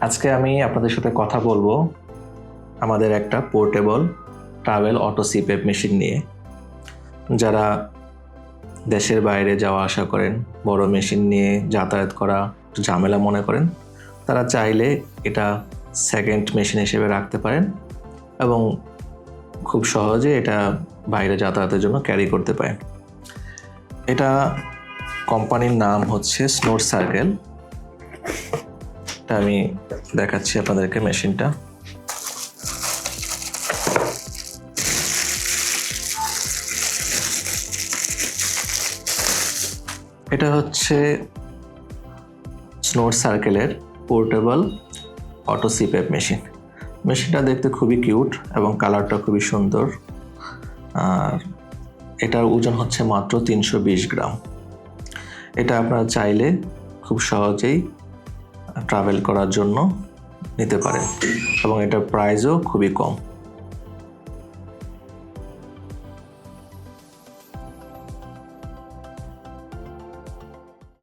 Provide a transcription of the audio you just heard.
আজকে আমি আপনাদের সাথে কথা বলবো আমাদের একটা portable travel auto CPAP machine নিয়ে। যারা দেশের বাইরে যাওয়া আসা করেন, বড় মেশিন নিয়ে যাতায়াত করা একটু ঝামেলা মনে করেন, তারা চাইলে এটা সেকেন্ড মেশিন হিসেবে রাখতে পারেন এবং খুব সহজে এটা বাইরে যাতায়াতের জন্য ক্যারি করতে পারেন। এটা কোম্পানির নাম হচ্ছে স্নোর সার্কেল। আমি দেখাচ্ছি আপনাদেরকে মেশিনটা। এটা হচ্ছে স্নোর সার্কেলের পোর্টেবল অটো সিপ্যাপ মেশিন। মেশিনটা দেখতে খুবই কিউট এবং কালারটা খুবই সুন্দর। আর এটার ওজন হচ্ছে মাত্র 320 গ্রাম। এটা আপনারা চাইলে খুব সহজেই ট্রাভেল করার জন্য নিতে পারেন এবং এটার প্রাইসও খুবই কম।